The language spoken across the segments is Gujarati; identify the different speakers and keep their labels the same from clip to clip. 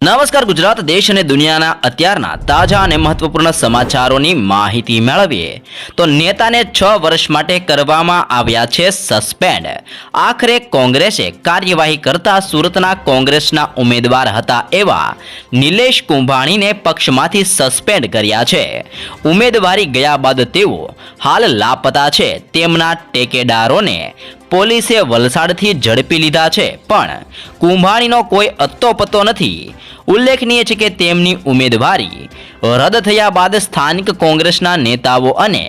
Speaker 1: નમસ્કાર ગુજરાત દેશ અને દુનિયાના અત્યારના તાજા અને મહત્વપૂર્ણ સમાચારોની માહિતી મેળવીએ તો નેતાને 6 વર્ષ માટે કરવામાં આવ્યા છે સસ્પેન્ડ। આખરે કોંગ્રેસે કાર્યવાહી કરતા સુરતના કોંગ્રેસના ઉમેદવાર હતા એવા નિલેશ કુંભાણીને પક્ષમાંથી સસ્પેન્ડ કર્યા છે। ઉમેદવારી ગયા બાદ તેઓ હાલ લાપતા છે। તેમના ટેકેદારોને પોલીસે વલસાડથી ઝડપી લીધા છે, પણ કુંભાણીનો કોઈ અત્તોપત્તો નથી। ઉલ્લેખનીય છે કે તેમની ઉમેદવારી રદ થયા બાદ સ્થાનિક કોંગ્રેસના નેતાઓ અને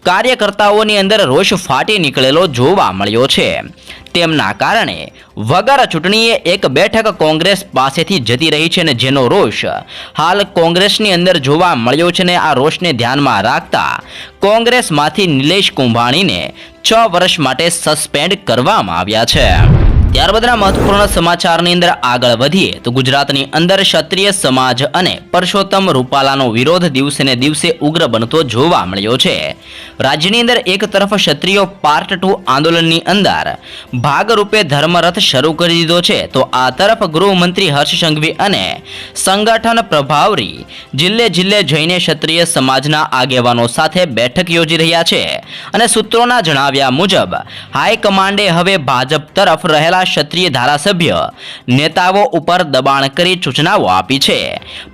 Speaker 1: કાર્યકર્તાઓની અંદર રોષ ફાટી નીકળેલો જોવા મળ્યો છે। તેમના કારણે વગર ચૂંટણીએ એક બેઠક કોંગ્રેસ પાસેથી જતી રહી છે અને જેનો રોષ હાલ કોંગ્રેસની અંદર જોવા મળ્યો છે ને આ રોષને ધ્યાનમાં રાખતા કોંગ્રેસમાંથી નિલેશ કુંભાણીને 6 વર્ષ માટે સસ્પેન્ડ કરવામાં આવ્યા છે। ત્યારબાદના મહત્વપૂર્ણ સમાચારની અંદર આગળ વધીએ તો ગુજરાતની અંદર ક્ષત્રિય સમાજ અને પરસોત્તમ રૂપાલાનો વિરોધ દિવસે ને દિવસે ઉગ્ર બનતો જોવા મળ્યો છે। રાજ્યની અંદર એક તરફ ક્ષત્રિયો પાર્ટ 2 આંદોલનની અંદર ભાગરૂપે ધર્મરથ શરૂ કરી દીધો છે, તો આ તરફ ગૃહમંત્રી હર્ષ સંઘવી અને સંગઠન પ્રભારી જિલ્લે જઈને ક્ષત્રિય સમાજના આગેવાનો સાથે બેઠક યોજી રહ્યા છે અને સૂત્રોના જણાવ્યા મુજબ હાઈકમાન્ડે હવે ભાજપ તરફ રહેલા ક્ષત્રિય ધારાસભ્ય નેતાઓ ઉપર દબાણ કરી સૂચનાઓ આપી છે।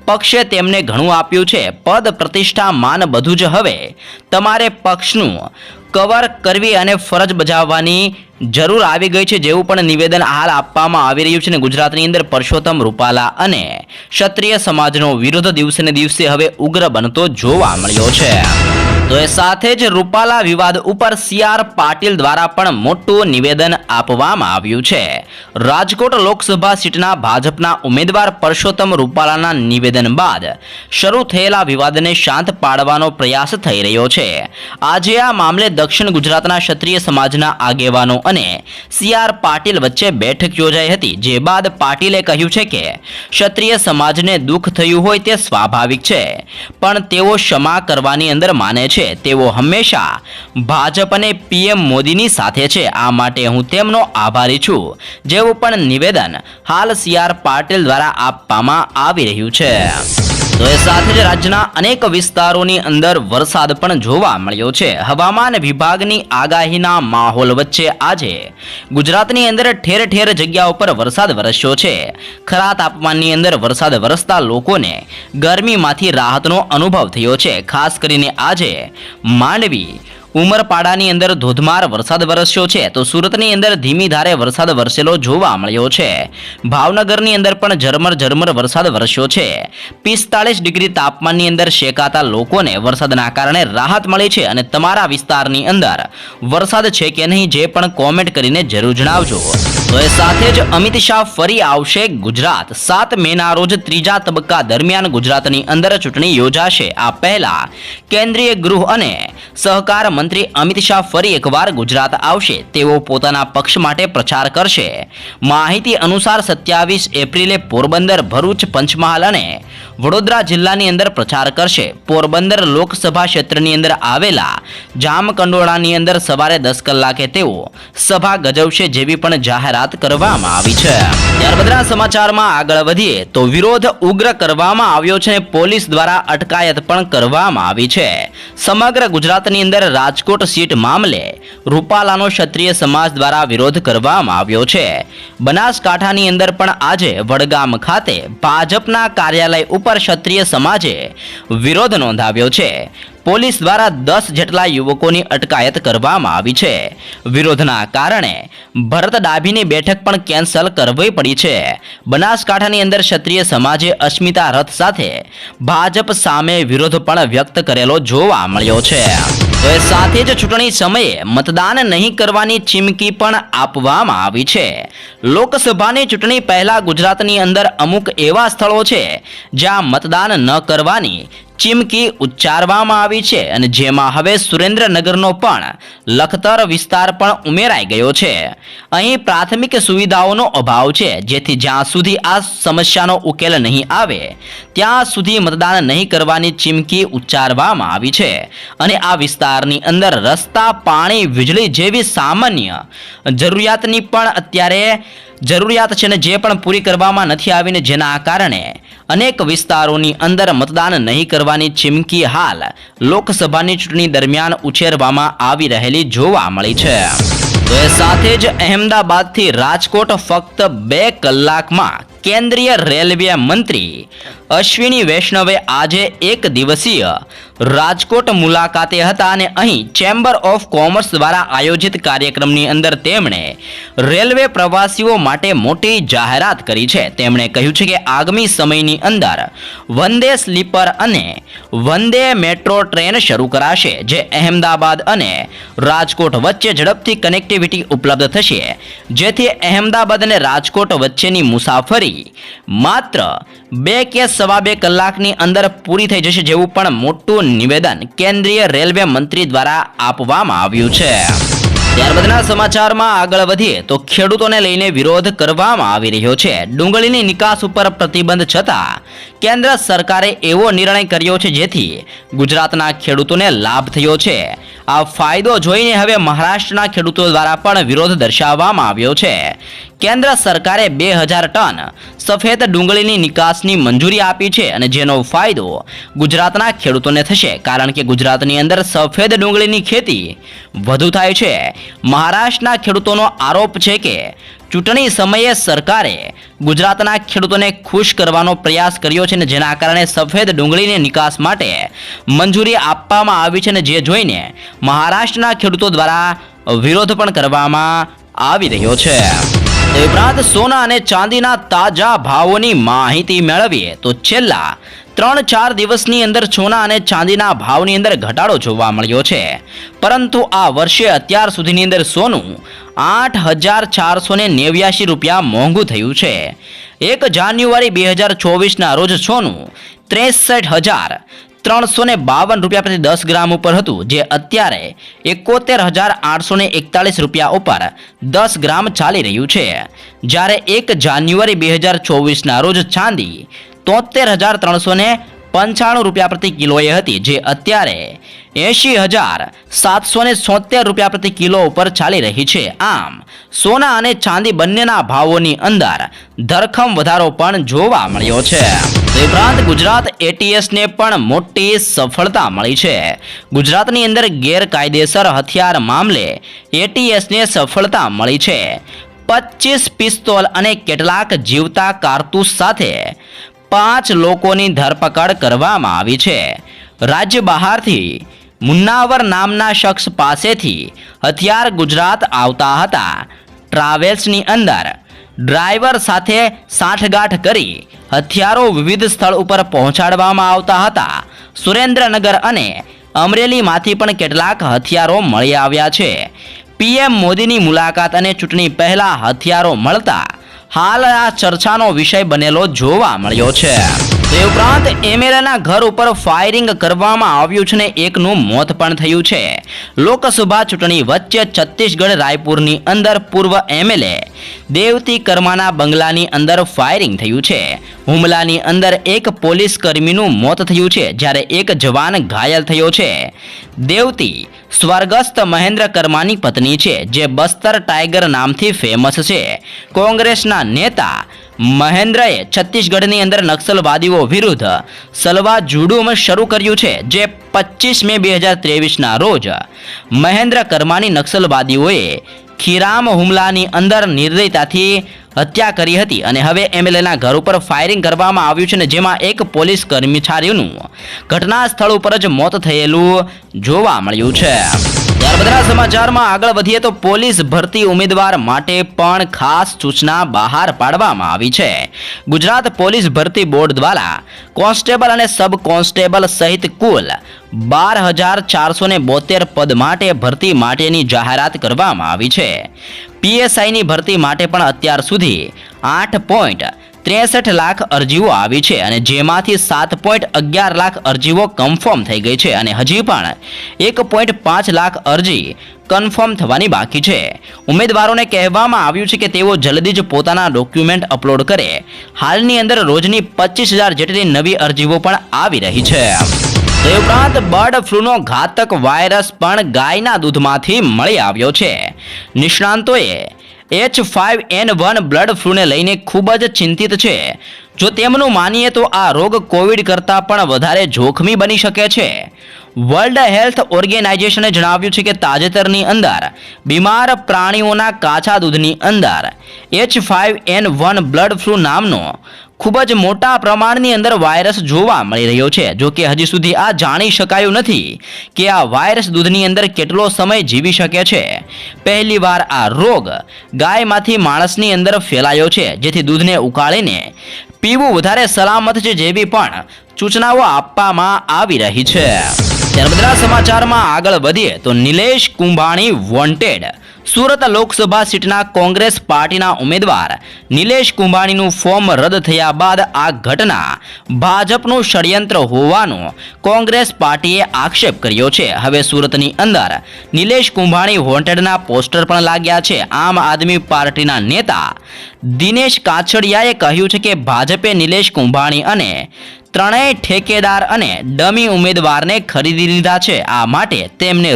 Speaker 1: પક્ષે તેમને ઘણું આપ્યું છે, પદ પ્રતિષ્ઠા માન બધું જ હવે તમારે પક્ષનું કવર કરવી અને ફરજ બજાવવાની જરૂર આવી ગઈ છે, જેવું પણ નિવેદન હાલ આપવામાં આવી રહ્યું છે। ગુજરાતની અંદર પરસોત્તમ રૂપાલા અને ક્ષત્રિય સમાજનો વિરોધ દિવસે ને દિવસે હવે ઉગ્ર બનતો જોવા મળ્યો છે। તો એ સાથે જ રૂપાલા વિવાદ ઉપર CR પાટીલ દ્વારા પણ મોટું નિવેદન આપવામાં આવ્યું છે। રાજકોટ લોકસભા સીટના ભાજપના ઉમેદવાર પરસોત્તમ રૂપાલાના નિવેદન બાદ શરૂ થયેલા વિવાદને શાંત પાડવાનો પ્રયાસ થઈ રહ્યો છે। આજે આ મામલે દક્ષિણ ગુજરાતના ક્ષત્રિય સમાજના આગેવાનો અને CR પાટીલ વચ્ચે બેઠક યોજાઈ હતી, જે બાદ પાટીલે કહ્યું છે કે ક્ષત્રિય સમાજને દુઃખ થયું હોય તે સ્વાભાવિક છે, પણ તેઓ ક્ષમા કરવાની અંદર માને છે। તેઓ હંમેશા ભાજપ અને PM મોદીની સાથે છે, આ માટે હું તેમનો આભારી છું, જેવું પણ નિવેદન હાલ CR પાટીલ દ્વારા આપવામાં આવી રહ્યું છે। તો એ સાથે જ રાજ્યના અનેક વિસ્તારોની અંદર વરસાદ પણ જોવા મળ્યો છે। હવામાન વિભાગની આગાહીના માહોલ વચ્ચે આજે ગુજરાતની અંદર ઠેર ઠેર જગ્યા ઉપર વરસાદ વરસ્યો છે। ખરા તાપમાનની અંદર વરસાદ વરસતા લોકોને ગરમીમાંથી રાહતનો અનુભવ થયો છે। ખાસ કરીને આજે માંડવી ઉમરપાડાની અંદર ધોધમાર વરસાદ વરસ્યો છે, તો સુરતની અંદર ધીમી ધારે વરસાદ વરસેલો જોવા મળ્યો છે। ભાવનગરની અંદર પણ ઝરમર વરસાદ વરસ્યો છે। 45 ડિગ્રી તાપમાનની અંદર શેકાતા લોકોને વરસાદના કારણે રાહત મળી છે। અને તમારા વિસ્તારની અંદર વરસાદ છે કે નહીં, જે પણ કોમેન્ટ કરીને જરૂર જણાવજો। તો એ સાથે જ અમિત શાહ ફરી આવશે ગુજરાત। 7 મેના રોજ ત્રીજા તબક્કા દરમિયાન ગુજરાતની અંદર ચૂંટણી યોજાશે। આ પહેલા કેન્દ્રીય ગૃહ અને સહકાર મંત્રી અમિત શાહ ફરી એકવાર ગુજરાત આવશે। તેઓ પોતાના પક્ષ માટે પ્રચાર કરશે। માહિતી અનુસાર 27 એપ્રિલે પોરબંદર, ભરૂચ, પંચમહાલ અને વડોદરા જિલ્લાની અંદર પ્રચાર કરશે। પોરબંદર લોકસભા ક્ષેત્રની અંદર આવેલા જામકંડોળાની અંદર સવારે 10 કલાકે તેઓ સભા ગજવશે, જેવી પણ જાહેરાત કરવામાં આવી છે। ત્યારબાદના સમાચારમાં આગળ વધીએ તો વિરોધ ઉગ્ર કરવામાં આવ્યો છે અને પોલીસ દ્વારા અટકાયત પણ કરવામાં આવી છે। સમગ્ર ગુજરાતની અંદર રાજકોટ સીટ મામલે રૂપાલાનો ક્ષત્રિય સમાજ દ્વારા વિરોધ કરવામાં આવ્યો છે। બનાસકાંઠાની અંદર પણ આજે વડગામ ખાતે ભાજપના કાર્યાલય ઉપર ક્ષત્રિય સમાજે વિરોધ નોંધાવ્યો છે। પોલીસ દ્વારા 10 જેટલા યુવકોની અટકાયત કરવામાં આવી છે। વિરોધના કારણે ભરત ડાભીની બેઠક પણ કેન્સલ કરવી પડી છે। બનાસકાંઠાની અંદર ક્ષત્રિય સમાજે અસ્મિતા રથ સાથે ભાજપ સામે વિરોધ પણ વ્યક્ત કરેલો જોવા મળ્યો છે। તો એ સાથે જ ચૂંટણી સમયે મતદાન નહીં કરવાની ચીમકી પણ આપવામાં આવી છે। લોકસભાની ચૂંટણી પહેલા ગુજરાતની અંદર અમુક એવા સ્થળો છે જ્યાં મતદાન ન કરવાની ચીમકી ઉચ્ચારવામાં આવી છે અને જેમાં હવે સુરેન્દ્રનગરનો પણ લખતર વિસ્તાર પણ ઉમેરાઈ ગયો છે। અહીં પ્રાથમિક સુવિધાઓનો અભાવ છે, જેથી જ્યાં સુધી આ સમસ્યાનો ઉકેલ નહીં આવે ત્યાં સુધી મતદાન નહીં કરવાની ચીમકી ઉચ્ચારવામાં આવી છે। અને આ વિસ્તારની અંદર રસ્તા, પાણી, વીજળી જેવી સામાન્ય જરૂરિયાતની પણ અત્યારે જરૂરિયાત છે ને જે પણ પૂરી કરવામાં નથી આવીને જેના કારણે અનેક વિસ્તારોની અંદર મતદાન નહીં કરવાની ચીમકી હાલ લોકસભાની ચૂંટણી દરમિયાન ઉછેરવામાં આવી રહેલી જોવા મળી છે. તો એ સાથે જ અહેમદાબાદથી રાજકોટ ફક્ત 2 કલાકમાં કેન્દ્રીય રેલવે મંત્રી અશ્વિની વૈષ્ણવે આજે 1 દિવસીય રાજકોટ મુલાકાતે હતા અને અહીં ચેમ્બર ઓફ કોમર્સ દ્વારા આયોજિત કાર્યક્રમની અંદર તેમણે રેલવે પ્રવાસીઓ માટે મોટી જાહેરાત કરી છે. તેમણે કહ્યું છે કે આગામી સમયની અંદર વંદે સ્લીપર અને વંદે મેટ્રો ટ્રેન શરૂ કરાશે, જે અહેમદાબાદ અને રાજકોટ વચ્ચે ઝડપથી કનેક્ટિવિટી ઉપલબ્ધ થશે, જેથી અહેમદાબાદ અને રાજકોટ વચ્ચેની મુસાફરી માત્ર 2 કે 2.5 કલાકની અંદર પૂરી થઈ જશે, જેવું પણ મોટું નિવેદન કેન્દ્રીય રેલવે મંત્રી દ્વારા આપવામાં આવ્યું છે. ત્યારબાદના સમાચારમાં આગળ વધીએ તો ખેડૂતોને લઈને વિરોધ કરવામાં આવી રહ્યો છે. ડુંગળીની નિકાસ ઉપર પ્રતિબંધ છતાં કેન્દ્ર સરકારે એવો નિર્ણય કર્યો છે જેથી ગુજરાતના ખેડૂતોને લાભ થયો છે. આ ફાયદો જોઈને હવે મહારાષ્ટ્રના ખેડૂતો દ્વારા પણ વિરોધ દર્શાવવામાં આવ્યો છે. કેન્દ્ર સરકારે 2000 ટન સફેદ ડુંગળીની નિકાસની મંજૂરી આપી છે અને જેનો ફાયદો ગુજરાતના ખેડૂતોને થશે, કારણ કે ગુજરાતની અંદર સફેદ ડુંગળીની ખેતી વધુ થાય છે. મહારાષ્ટ્રના ખેડૂતોનો આરોપ છે કે ચૂંટણી સમયે સરકારે ગુજરાતના ખેડૂતોને ખુશ કરવાનો પ્રયાસ કર્યો છે અને જેના કારણે સફેદ ડુંગળીની નિકાસ માટે મંજૂરી આપવામાં આવી છે અને જે જોઈને મહારાષ્ટ્રના ખેડૂતો દ્વારા વિરોધ પણ કરવામાં આવી રહ્યો છે. તે ઉપરાંત સોના અને ચાંદીના તાજા ભાવોની માહિતી મેળવીએ તો છેલ્લા 3-4 દિવસની અંદર સોના અને ચાંદીના ભાવની અંદર ઘટાડો જોવા મળ્યો છે, પરંતુ આ વર્ષે અત્યાર સુધીની અંદર સોનું 8,489 રૂપિયા મોંઘું થયું છે. 1 જાન્યુઆરી 2024ના રોજ સોનું 63,352 રૂપિયા પ્રતિ 10 ગ્રામ ઉપર હતું, જે અત્યારે 71,841 રૂપિયા ઉપર 10 ગ્રામ ચાલી રહ્યું છે. જ્યારે 1 જાન્યુઆરી 2024ના રોજ ચાંદી 73,395 રૂપિયા પ્રતિ કિલોએ હતી, જે અત્યારે 80,776 રૂપિયા પ્રતિ કિલો ઉપર ચાલી રહી છે. આમ સોના અને ચાંદી બંનેના ભાવોની અંદર ધરખમ વધારો પણ જોવા મળ્યો છે. તે ઉપરાંત ગુજરાત એટીએસને પણ મોટી સફળતા મળી છે. ગુજરાતની અંદર ગેરકાયદેસર હથિયાર મામલે એટીએસને સફળતા મળી છે. 25 પિસ્તોલ અને કેટલાક જીવતા કારતૂસ સાથે 5 લોકોની ધરપકડ કરવામાં આવી છે. રાજ્ય બહારથી મુન્નાવર નામના શખ્સ પાસેથી હથિયાર ગુજરાત આવતા હતા. ટ્રાવેલ્સની અંદર ડ્રાઈવર સાથે સાંઠગાંઠ કરી હથિયારો વિવિધ સ્થળ ઉપર પહોંચાડવામાં આવતા હતા. સુરેન્દ્રનગર અને અમરેલીમાંથી પણ કેટલાક હથિયારો મળી આવ્યા છે. પીએમ મોદીની મુલાકાત અને ચૂંટણી પહેલા હથિયારો મળતા હાલ આ ચર્ચાનો વિષય બનેલો જોવા મળ્યો છે. તે ઉપરાંત એમએલએના ઘર ઉપર ફાયરિંગ કરવામાં આવ્યું છે ને એકનું મોત પણ થયું છે. લોકસભા ચૂંટણી વચ્ચે છત્તીસગઢ રાયપુરની અંદર પૂર્વ એમએલએ દેવતી કર્માના બંગલાની અંદર ફાયરિંગ થયું છે. હુમલાની અંદર એક પોલીસ કર્મીનું મોત થયું છે, જ્યારે એક જવાન ઘાયલ થયો છે. દેવતી સ્વર્ગસ્થ મહેન્દ્ર કર્માની પત્ની છે, જે બસ્તર ટાઈગર નામથી ફેમસ છે. કોંગ્રેસના નેતા મહેન્દ્રએ છત્તીસગઢની અંદર નક્સલવાદીઓ વિરુદ્ધ સલવા જુડુમ શરૂ કર્યું છે, જે 25 મે 2023ના રોજ મહેન્દ્ર કર્માની નક્સલવાદીઓએ ખીરામ હુમલાની અંદર નિર્દયતાથી હત્યા કરી હતી અને હવે એમએલએના ઘર ઉપર ફાયરિંગ કરવામાં આવ્યું છે ને જેમાં એક પોલીસ કર્મચારીનું ઘટના સ્થળ ઉપર જ મોત થયેલું જોવા મળ્યું છે. ત્યારબાદના સમાચારમાં આગળ વધીએ તો પોલીસ ભરતી ઉમેદવાર માટે પણ ખાસ સૂચના બહાર પાડવામાં આવી છે. ગુજરાત પોલીસ ભરતી બોર્ડ દ્વારા કોન્સ્ટેબલ અને સબ કોન્સ્ટેબલ સહિત કુલ 12,472 પદ માટે ભરતી માટેની જાહેરાત કરવામાં આવી છે. પીએસઆઈની ભરતી માટે પણ અત્યાર સુધી 8.63 લાખ અરજીઓ આવી છે અને જેમાંથી 7.11 લાખ અરજીઓ કન્ફર્મ થઈ ગઈ છે અને હજી પણ 1.5 લાખ અરજી કન્ફર્મ થવાની બાકી છે. ઉમેદવારોને કહેવામાં આવ્યું છે કે તેઓ જલ્દી જ પોતાના ડોક્યુમેન્ટ અપલોડ કરે. હાલની અંદર રોજની 25,000 જેટલી નવી અરજીઓ પણ આવી રહી છે. તે ઉપરાંત બર્ડ ફ્લૂનો ઘાતક વાયરસ પણ ગાયના દૂધમાંથી મળી આવ્યો છે. નિષ્ણાંતોએ H5N1 બ્લડ ફ્લૂને લઈને ખૂબ જ ચિંતિત છે. જો તેમનું માનીએ તો આ રોગ કોવિડ કરતાં પણ વધારે જોખમી બની શકે છે. વર્લ્ડ હેલ્થ ઓર્ગેનાઇઝેશને જણાવ્યું છે કે તાજેતરની અંદર બીમાર પ્રાણીઓના કાચા દૂધની અંદર H5N1 બ્લડ ફ્લૂ નામનો ખૂબ જ મોટા પ્રમાણની અંદર વાયરસ જોવા મળી રહ્યો છે. જો કે હજી સુધી આ જાણી શકાયું નથી કે આ વાયરસ દૂધની અંદર કેટલો સમય જીવી શકે છે. પહેલીવાર આ રોગ ગાયમાંથી માણસની અંદર ફેલાયો છે, જેથી દૂધને ઉકાળીને પીવું વધારે સલામત છે જેવી પણ સૂચનાઓ આપવામાં આવી રહી છે. ત્યારબાદ સમાચારમાં આગળ વધીએ તો નિલેશ કુંભાણી વોન્ટેડ. સુરત લોકસભા સીટના કોંગ્રેસ પાર્ટીના ઉમેદવાર નિલેશ કુંભાણીનું ફોર્મ રદ થયા બાદ આ ઘટના ભાજપનું ષડયંત્ર હોવાનો કોંગ્રેસ પાર્ટીએ આક્ષેપ કર્યો છે. હવે સુરતની અંદર નિલેશ કુંભાણી વોન્ટેડના પોસ્ટર પણ લાગ્યા છે. આમ આદમી પાર્ટીના નેતા દિનેશ કાછડિયાએ કહ્યું છે કે ભાજપે નિલેશ કુંભાણી અને ત્રણેય ઠેકેદાર અને ડમી ઉમેદવારને ખરીદી લીધા છે. આ માટે તેમને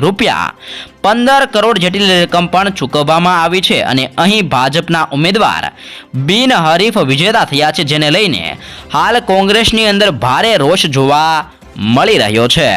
Speaker 1: ₹15 કરોડ જેટલી રકમ પણ ચૂકવવામાં આવી છે અને અહીં ભાજપના ઉમેદવાર બિનહરીફ વિજેતા થયા છે, જેને લઈને હાલ કોંગ્રેસની અંદર ભારે રોષ જોવા મળી રહ્યો છે.